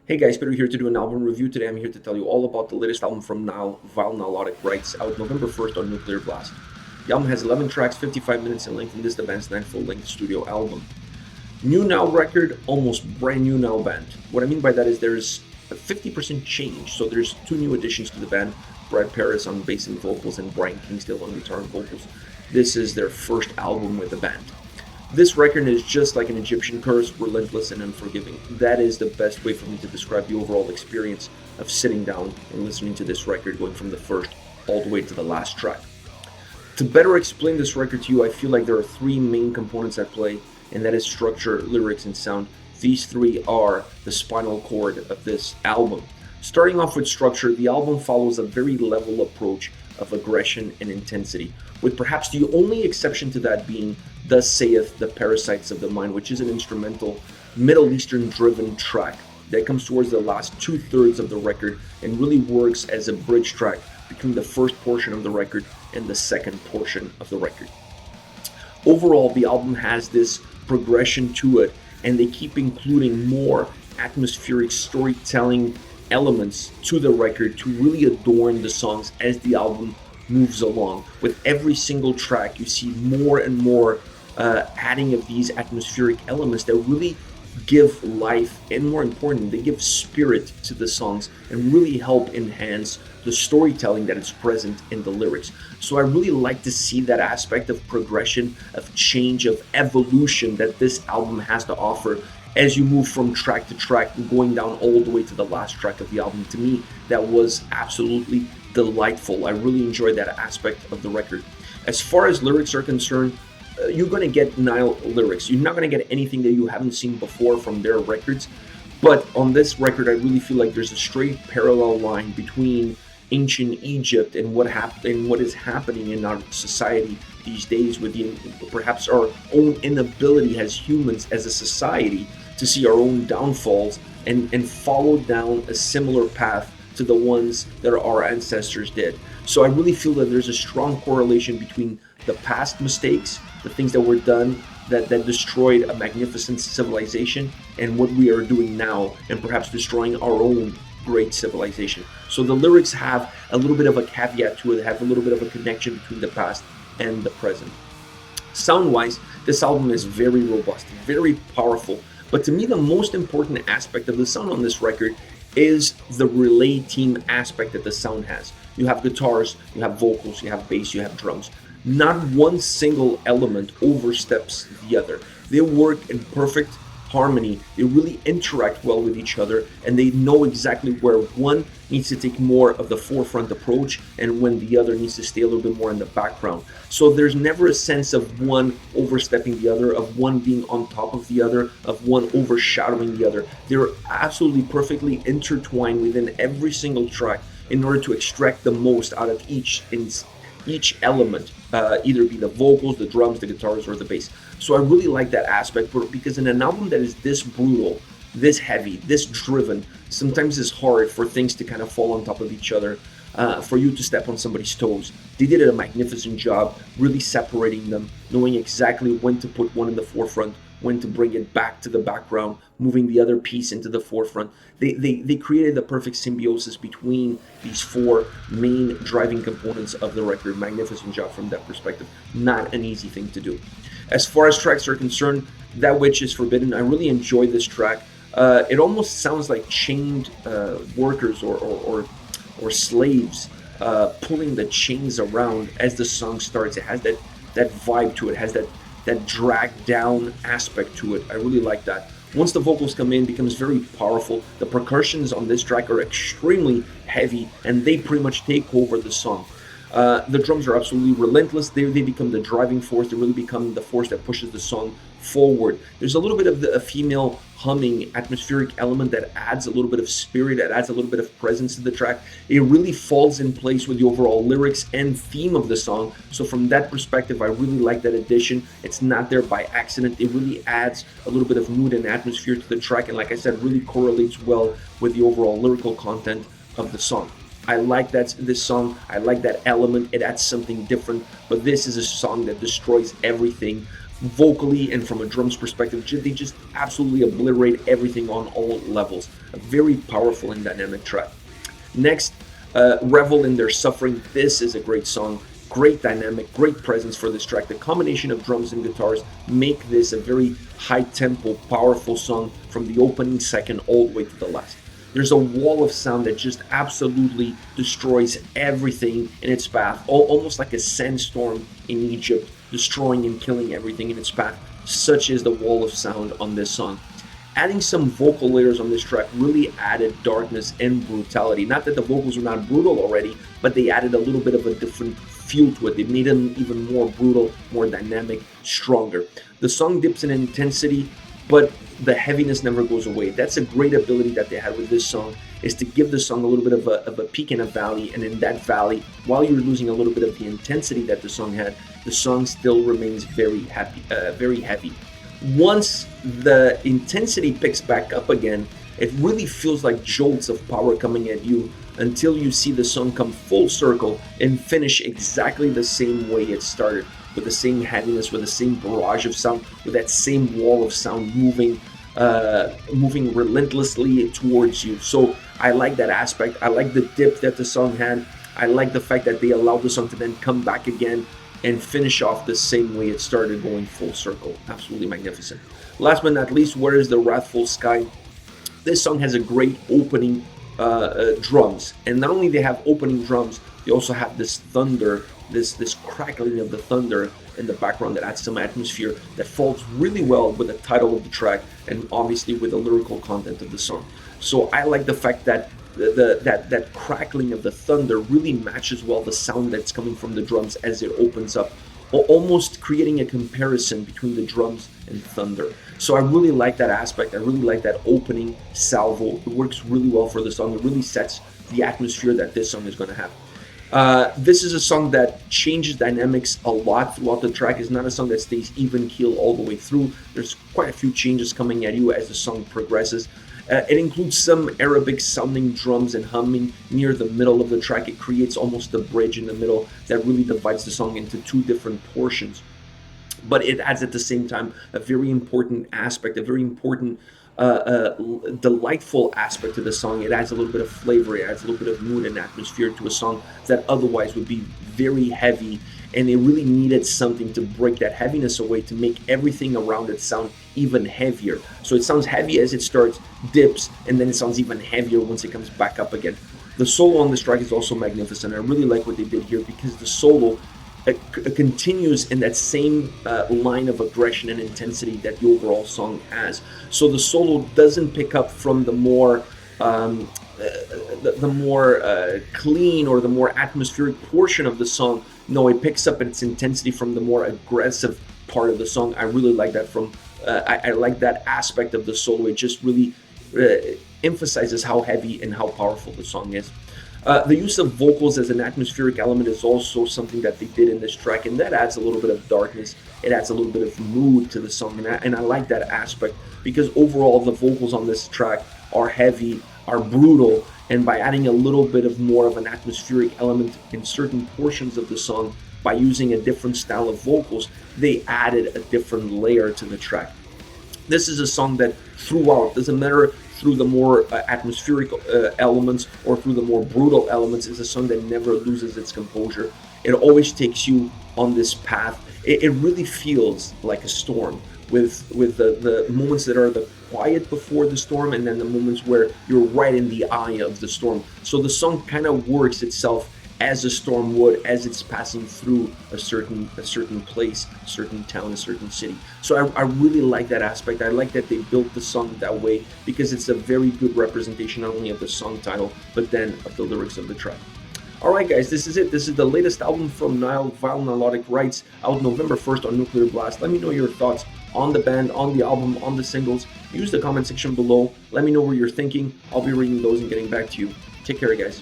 Hey guys, Peter here to do an album review. Today I'm here to tell you all about the latest album from Nile, Nilotic Rites, out November 1st on Nuclear Blast. The album has 11 tracks, 55 minutes in length, and this is the band's 9th full-length studio album. New Nile record, almost brand new Nile band. What I mean by that is there's a 50% change, so there's two new additions to the band, Brad Paris on bass and vocals and Brian Kingsdale on guitar and vocals. This is their first album with the band. This record is just like an Egyptian curse, relentless and unforgiving. That is the best way for me to describe the overall experience of sitting down and listening to this record, going from the first all the way to the last track. To better explain this record to you, I feel like there are three main components at play, and that is structure, lyrics, and sound. These three are the spinal cord of this album. Starting off with structure, the album follows a very level approach of aggression and intensity, with perhaps the only exception to that being Thus Sayeth, the Parasites of the Mind, which is an instrumental, Middle Eastern driven track that comes towards the last 2/3 of the record and really works as a bridge track between the first portion of the record and the second portion of the record. Overall, the album has this progression to it, and they keep including more atmospheric storytelling elements to the record to really adorn the songs as the album moves along. With every single track, you see more and more adding of these atmospheric elements that really give life, and more important, they give spirit to the songs and really help enhance the storytelling that is present in the lyrics. So I really like to see that aspect of progression, of change, of evolution that this album has to offer as you move from track to track, going down all the way to the last track of the album. To me, that was absolutely delightful. I really enjoyed that aspect of the record. As far as lyrics are concerned, you're going to get Nile lyrics. You're not going to get anything that you haven't seen before from their records. But on this record, I really feel like there's a straight parallel line between ancient Egypt and what is happening in our society these days, with perhaps our own inability as humans, as a society, to see our own downfalls and follow down a similar path to the ones that our ancestors did. So I really feel that there's a strong correlation between the past mistakes, the things that were done that destroyed a magnificent civilization, and what we are doing now, and perhaps destroying our own great civilization. So the lyrics have a little bit of a caveat to it, have a little bit of a connection between the past and the present. Sound-wise, this album is very robust, very powerful, but to me the most important aspect of the sound on this record is the relay team aspect that the sound has. You have guitars, you have vocals, you have bass, you have drums. Not one single element oversteps the other. They work in perfect harmony. They really interact well with each other, and they know exactly where one needs to take more of the forefront approach and when the other needs to stay a little bit more in the background. So there's never a sense of one overstepping the other, of one being on top of the other, of one overshadowing the other. They're absolutely perfectly intertwined within every single track in order to extract the most out of each element, either be the vocals, the drums, the guitars, or the bass. So I really like that aspect, because in an album that is this brutal, this heavy, this driven, sometimes it's hard for things to kind of fall on top of each other, for you to step on somebody's toes. They did a magnificent job really separating them, knowing exactly when to put one in the forefront, when to bring it back to the background, moving the other piece into the forefront. They created the perfect symbiosis between these four main driving components of the record. Magnificent job from that perspective. Not an easy thing to do. As far as tracks are concerned, That Which Is Forbidden, I really enjoy this track. It almost sounds like chained workers or slaves pulling the chains around as the song starts. It has that vibe to it. It has that drag down aspect to it. I really like that. Once the vocals come in, it becomes very powerful. The percussions on this track are extremely heavy, and they pretty much take over the song. The drums are absolutely relentless. They become the driving force. They really become the force that pushes the song forward. There's a little bit of a female humming atmospheric element that adds a little bit of spirit, that adds a little bit of presence to the track. It really falls in place with the overall lyrics and theme of the song. So from that perspective, I really like that addition. It's not there by accident. It really adds a little bit of mood and atmosphere to the track, and like I said, really correlates well with the overall lyrical content of the song. I like this song. I like that element. It adds something different. But this is a song that destroys everything vocally and from a drums perspective. They just absolutely obliterate everything on all levels. A very powerful and dynamic track. Next, Revel in Their Suffering. This is a great song. Great dynamic, great presence for this track. The combination of drums and guitars make this a very high-tempo, powerful song from the opening second all the way to the last. There's a wall of sound that just absolutely destroys everything in its path, almost like a sandstorm in Egypt, destroying and killing everything in its path. Such is the wall of sound on this song. Adding some vocal layers on this track really added darkness and brutality. Not that the vocals were not brutal already, but they added a little bit of a different feel to it. They made them even more brutal, more dynamic, stronger. The song dips in intensity, but the heaviness never goes away. That's a great ability that they had with this song, is to give the song a little bit of a peak and a valley, and in that valley, while you're losing a little bit of the intensity that the song had, the song still remains very heavy. Once the intensity picks back up again, it really feels like jolts of power coming at you until you see the song come full circle and finish exactly the same way it started, with the same heaviness, with the same barrage of sound, with that same wall of sound moving relentlessly towards you. So I like that aspect. I like the dip that the song had. I like the fact that they allowed the song to then come back again and finish off the same way it started, going full circle. Absolutely magnificent. Last but not least, Where Is the Wrathful Sky? This song has a great opening drums, and not only they have opening drums, they also have this thunder, this crackling of the thunder in the background that adds some atmosphere that falls really well with the title of the track and obviously with the lyrical content of the song. So I like the fact that that crackling of the thunder really matches well the sound that's coming from the drums as it opens up, almost creating a comparison between the drums and thunder. So I really like that aspect. I really like that opening salvo. It works really well for the song. It really sets the atmosphere that this song is going to have. This is a song that changes dynamics a lot throughout the track. It's not a song that stays even keel all the way through. There's quite a few changes coming at you as the song progresses. It includes some Arabic sounding drums and humming near the middle of the track. It creates almost a bridge in the middle that really divides the song into two different portions. But it adds at the same time a very important aspect, a very important delightful aspect to the song. It adds a little bit of flavor, it adds a little bit of mood and atmosphere to a song that otherwise would be very heavy, and they really needed something to break that heaviness away, to make everything around it sound even heavier. So it sounds heavy as it starts, dips, and then it sounds even heavier once it comes back up again. The solo on this track is also magnificent. I really like what they did here, because the solo continues in that same line of aggression and intensity that the overall song has. So the solo doesn't pick up from the more clean or the more atmospheric portion of the song. No, it picks up its intensity from the more aggressive part of the song. I really like that. I like that aspect of the solo. It just really emphasizes how heavy and how powerful the song is. The use of vocals as an atmospheric element is also something that they did in this track, and that adds a little bit of darkness. It adds a little bit of mood to the song, and I like that aspect, because overall the vocals on this track are heavy, are brutal, and by adding a little bit of more of an atmospheric element in certain portions of the song, by using a different style of vocals, they added a different layer to the track. This is a song that throughout, doesn't matter through the more atmospheric elements or through the more brutal elements, is a song that never loses its composure. It always takes you on this path. It really feels like a storm, with the moments that are the quiet before the storm, and then the moments where you're right in the eye of the storm. So the song kind of works itself as a storm would, as it's passing through a certain place, a certain town, a certain city. So I really like that aspect. I like that they built the song that way, because it's a very good representation not only of the song title, but then of the lyrics of the track. Alright guys, this is it. This is the latest album from Nile, Vile Nilotic Rites, out November 1st on Nuclear Blast. Let me know your thoughts on the band, on the album, on the singles. Use the comment section below. Let me know what you're thinking. I'll be reading those and getting back to you. Take care, guys.